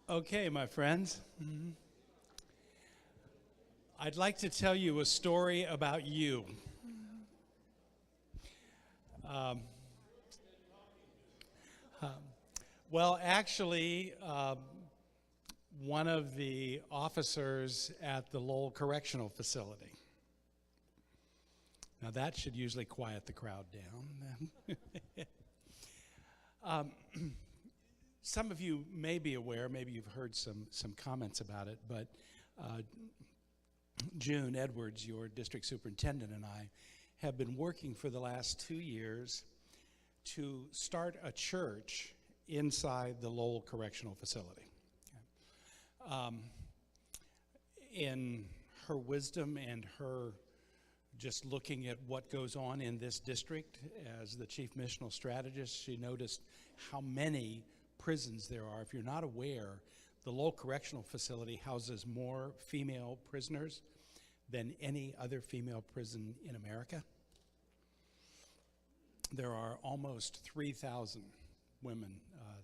Okay, my friends. I'd like to tell you a story about you. Um, well, actually, one of the officers at the Lowell Correctional Facility. Now, that should usually quiet the crowd down. Some of you may be aware, maybe you've heard some comments about it, but June Edwards, your district superintendent, and I have been working for the last 2 years to start a church inside the Lowell Correctional Facility. In her wisdom and her just looking at what goes on in this district as the chief missional strategist, she noticed how many prisons there are. If you're not aware, the Lowell Correctional Facility houses more female prisoners than any other female prison in America. There are almost 3,000 women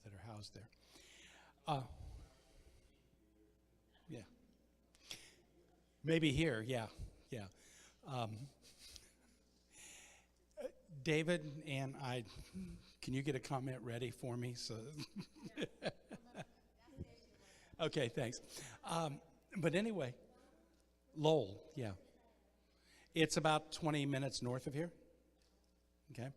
that are housed there. Yeah. Maybe here, yeah. David and I, can you get a comment ready for me? So, okay, thanks. But anyway, Lowell, yeah. It's about 20 minutes north of here. Okay.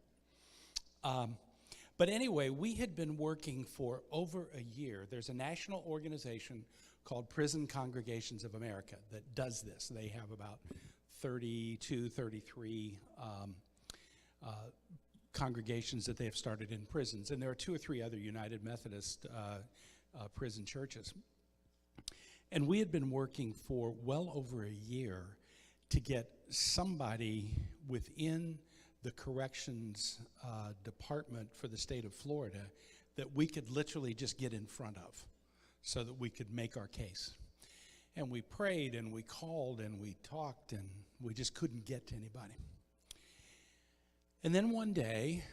But anyway, we had been working for over a year. There's a national organization called Prison Congregations of America that does this. They have about 32, 33 congregations that they have started in prisons. And there are 2 or 3 other United Methodist prison churches. And we had been working for well over a year to get somebody within the corrections department for the state of Florida that we could literally just get in front of so that we could make our case. And we prayed and we called and we talked and we just couldn't get to anybody. And then one day,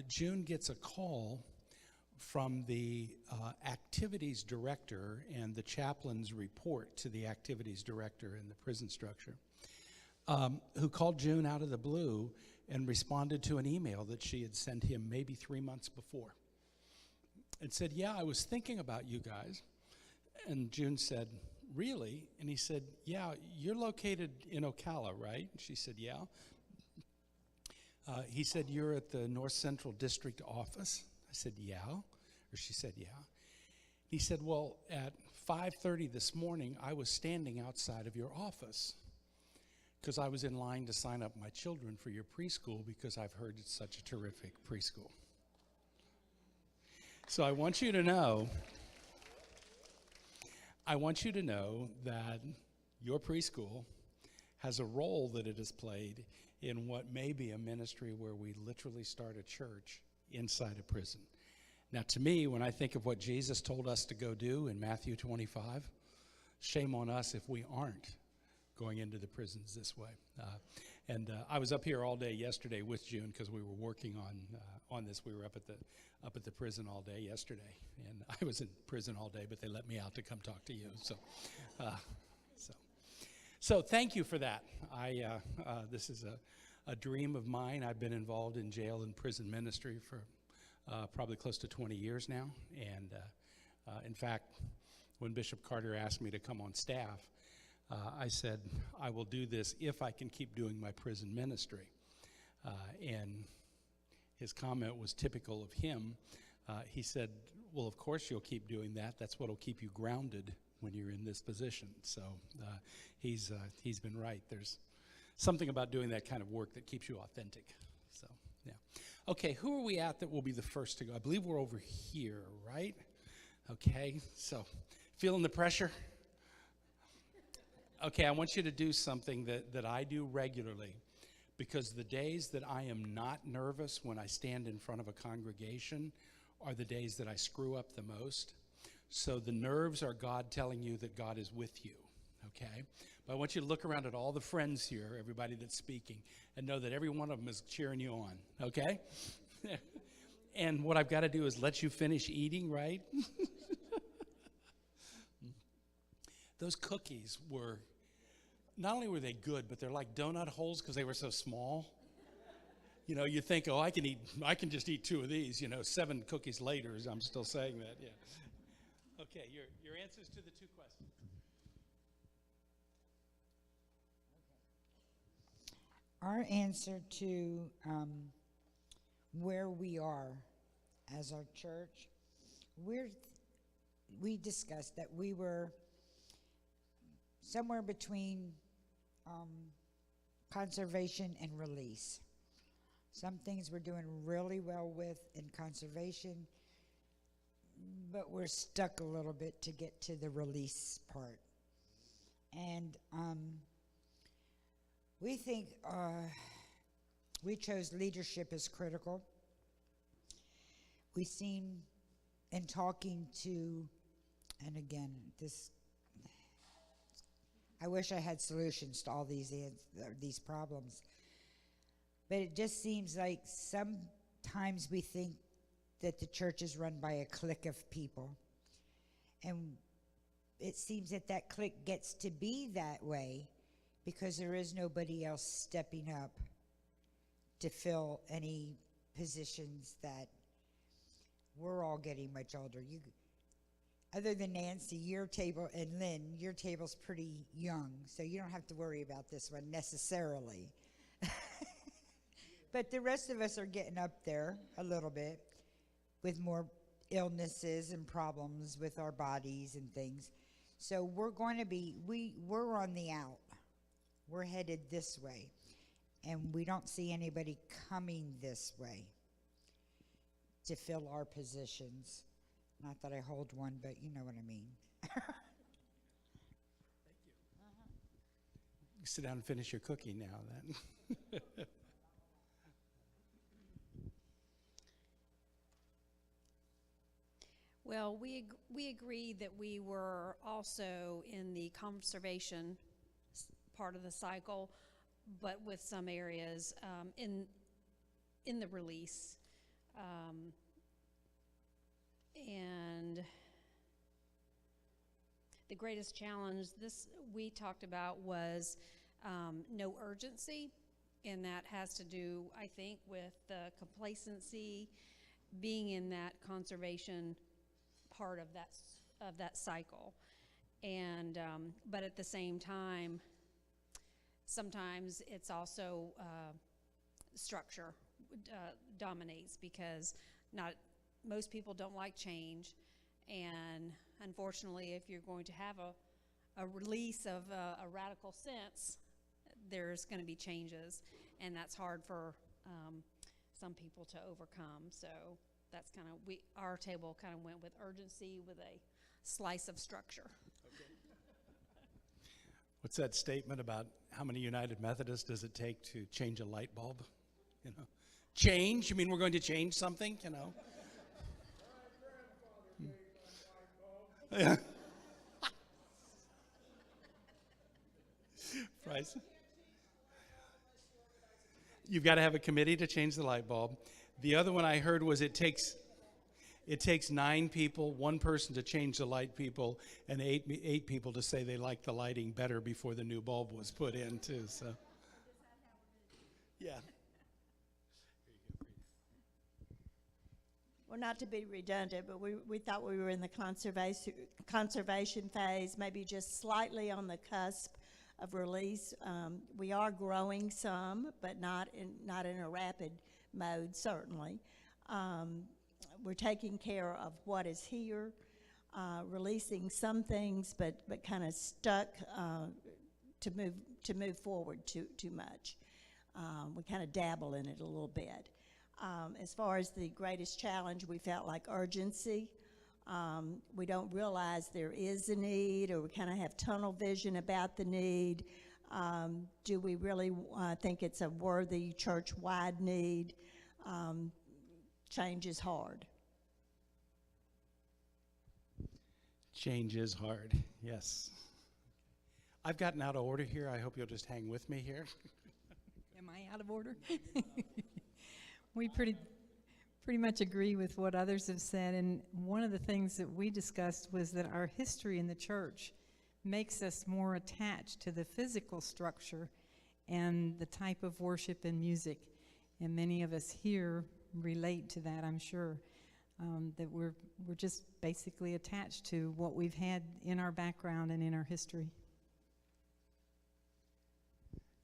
June gets a call from the activities director and the chaplain's report to the activities director in the prison structure, who called June out of the blue and responded to an email that she had sent him maybe 3 months before. And said, yeah, I was thinking about you guys. And June said, really? And he said, yeah, you're located in Ocala, right? And she said, yeah. He said, you're at the North Central District office? I said, yeah. Or she said, yeah. He said, well, at 5:30 this morning, I was standing outside of your office because I was in line to sign up my children for your preschool because I've heard it's such a terrific preschool. So I want you to know that your preschool has a role that it has played in what may be a ministry where we literally start a church inside a prison. Now, to me, when I think of what Jesus told us to go do in Matthew 25, shame on us if we aren't going into the prisons this way. I was up here all day yesterday with June because we were working on this. We were up at the prison all day yesterday, and I was in prison all day, but they let me out to come talk to you. So thank you for that. This is a dream of mine. I've been involved in jail and prison ministry for probably close to 20 years now. And in fact, when Bishop Carter asked me to come on staff, I said, I will do this if I can keep doing my prison ministry. And his comment was typical of him. He said, well, of course you'll keep doing that. That's what will keep you grounded when you're in this position. So he's been right. There's something about doing that kind of work that keeps you authentic. So, yeah. Okay, who are we at that will be the first to go? I believe we're over here, right? Okay, so feeling the pressure? Okay, I want you to do something that I do regularly, because the days that I am not nervous when I stand in front of a congregation are the days that I screw up the most. So the nerves are God telling you that God is with you, okay? But I want you to look around at all the friends here, everybody that's speaking, and know that every one of them is cheering you on, okay? And what I've got to do is let you finish eating, right? those cookies were, not only were they good, but they're like donut holes because they were so small. You know, you think, oh, I can just eat 2 of these. You know, 7 cookies later, I'm still saying that. Yeah. Okay, your answers to the 2 questions. Our answer to where we are as our church, we discussed that we were somewhere between conservation and release. Some things we're doing really well with in conservation, but we're stuck a little bit to get to the release part. And we think we chose leadership as critical. We seem, in talking to, and again, I wish I had solutions to all these problems, but it just seems like sometimes we think that the church is run by a clique of people, and it seems that clique gets to be that way because there is nobody else stepping up to fill any positions that we're all getting much older. Other than Nancy, your table, and Lynn, your table's pretty young, so you don't have to worry about this one necessarily. But the rest of us are getting up there a little bit with more illnesses and problems with our bodies and things. So we're going to be, we're on the out. We're headed this way. And we don't see anybody coming this way to fill our positions. Not that I hold one, but you know what I mean. Thank you. You sit down and finish your cookie now then. Well, we agreed that we were also in the conservation part of the cycle, but with some areas in the release. And the greatest challenge we talked about was no urgency, and that has to do, I think, with the complacency, being in that conservation part of that cycle. And but at the same time, sometimes it's also structure dominates, because most people don't like change, and unfortunately, if you're going to have a release of a radical sense, there's going to be changes, and that's hard for some people to overcome. So that's kind of, our table kind of went with urgency with a slice of structure. Okay. What's that statement about how many United Methodists does it take to change a light bulb? You know, change? You mean we're going to change something? You know. Yeah. Price. You've got to have a committee to change the light bulb. The other one I heard was it takes 9 people, 1 person to change the light people, and 8 people to say they like the lighting better before the new bulb was put in too. So, yeah. Well, not to be redundant, but we thought we were in the conservation phase, maybe just slightly on the cusp of release. We are growing some, but not in a rapid mode, certainly. We're taking care of what is here, releasing some things, but kind of stuck to move forward too much. We kind of dabble in it a little bit. As far as the greatest challenge, we felt like urgency. We don't realize there is a need, or we kind of have tunnel vision about the need. Do we really think it's a worthy church-wide need? Change is hard. Change is hard, yes. I've gotten out of order here. I hope you'll just hang with me here. Am I out of order? We pretty much agree with what others have said, and one of the things that we discussed was that our history in the church makes us more attached to the physical structure and the type of worship and music. And many of us here relate to that, I'm sure, that we're just basically attached to what we've had in our background and in our history.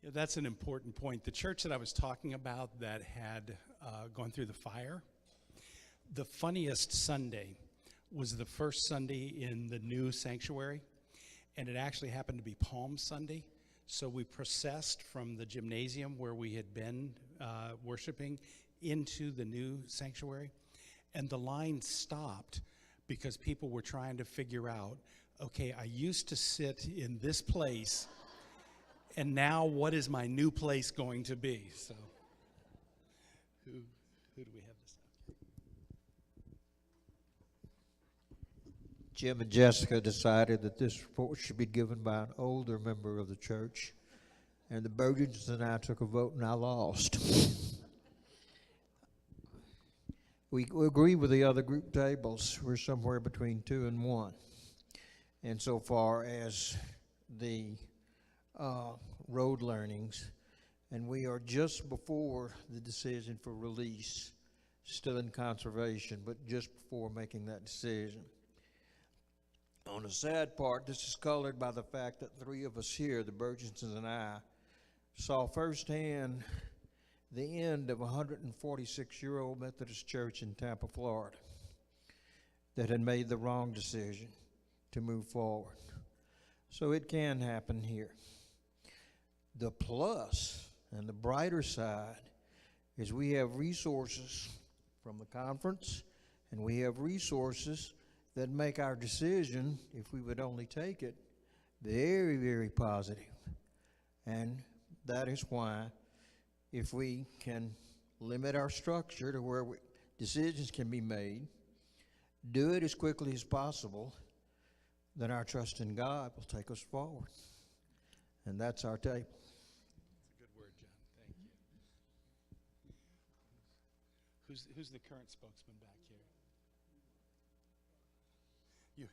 Yeah, that's an important point. The church that I was talking about that had gone through the fire, the funniest Sunday was the first Sunday in the new sanctuary, and it actually happened to be Palm Sunday. So we processed from the gymnasium where we had been worshiping into the new sanctuary, and the line stopped because people were trying to figure out, okay, I used to sit in this place, and now what is my new place going to be? So who do we have this time? Jim and Jessica decided that this report should be given by an older member of the church, and the Burgess and I took a vote and I lost. We agree with the other group tables. We're somewhere between 2 and 1. And so far as the road learnings, and we are just before the decision for release, still in conservation, but just before making that decision. On the sad part, this is colored by the fact that 3 of us here, the Burgessons and I, saw firsthand the end of a 146-year-old Methodist church in Tampa, Florida, that had made the wrong decision to move forward. So it can happen here. The plus and the brighter side is we have resources from the conference, and we have resources that make our decision, if we would only take it, very, very positive. And that is why, if we can limit our structure to where decisions can be made, do it as quickly as possible, then our trust in God will take us forward. And that's our table. That's a good word, John. Thank you. Who's the current spokesman back here? You.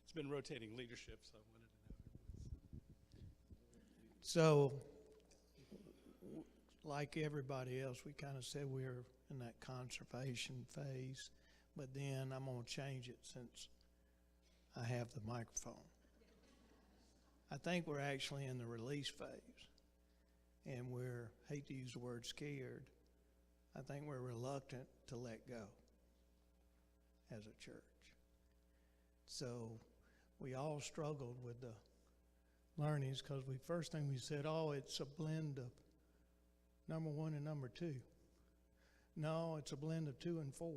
It's been rotating leadership, so I wanted to know. So, like everybody else, we kind of said we were in that conservation phase, but then I'm going to change it since I have the microphone. I think we're actually in the release phase, and we're, hate to use the word scared, I think we're reluctant to let go as a church. So we all struggled with the learnings because first thing we said, oh, it's a blend of number 1 and number 2. No, it's a blend of 2 and 4.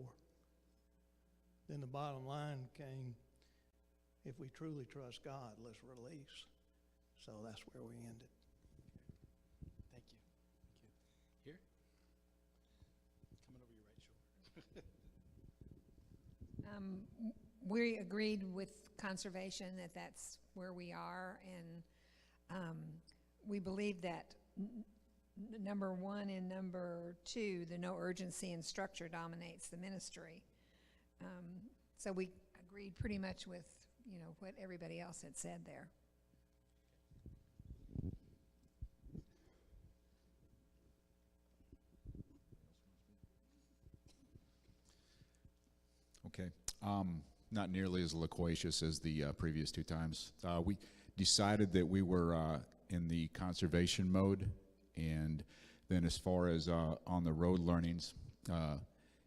Then the bottom line came, if we truly trust God, let's release. So that's where we ended. Thank you. Thank you. Here? Coming over your right shoulder. We agreed with conservation that that's where we are, and we believe that number 1 and number 2, the no urgency and structure, dominates the ministry. So we agreed pretty much with, what everybody else had said there. Okay. Not nearly as loquacious as the previous 2 times. We decided that we were in the conservation mode, and then as far as on the road learnings,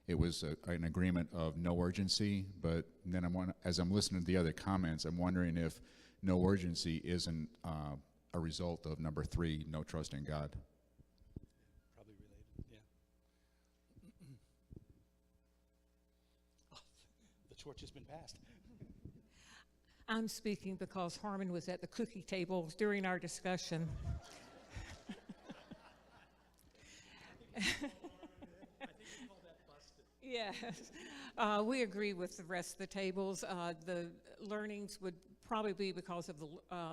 it was an agreement of no urgency, but then as I'm listening to the other comments, I'm wondering if no urgency isn't a result of number 3, no trust in God. Probably related, yeah. Oh, the torch has been passed. I'm speaking because Harmon was at the cookie table during our discussion. Yes, we agree with the rest of the tables. The learnings would probably be because of the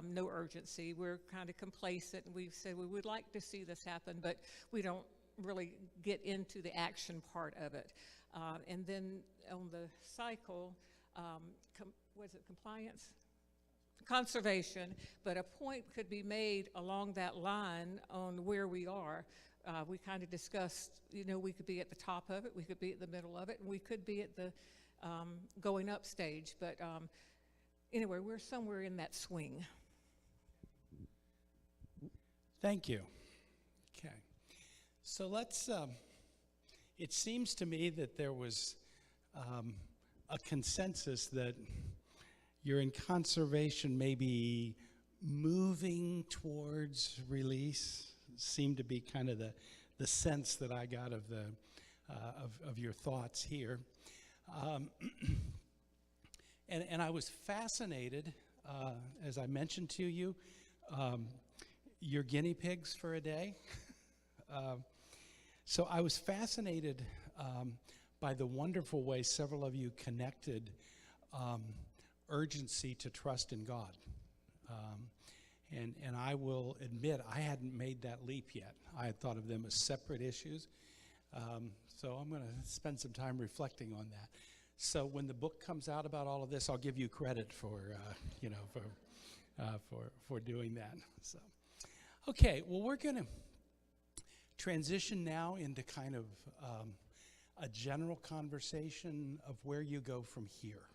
no urgency. We're kind of complacent, and we've said we would like to see this happen, but we don't really get into the action part of it. And then on the cycle, was it compliance? conservation, but a point could be made along that line on where we are. We kind of discussed, you know, we could be at the top of it, we could be at the middle of it, and we could be at the going up stage. But anyway, we're somewhere in that swing. Thank you. Okay. So let's, it seems to me that there was a consensus that you're in conservation, maybe moving towards release. Seemed to be kind of the sense that I got of the of your thoughts here. And I was fascinated, as I mentioned to you, your guinea pigs for a day. So I was fascinated by the wonderful way several of you connected urgency to trust in God. And I will admit, I hadn't made that leap yet. I had thought of them as separate issues. So I'm going to spend some time reflecting on that. So when the book comes out about all of this, I'll give you credit for, for doing that. So, okay, well, we're going to transition now into kind of a general conversation of where you go from here.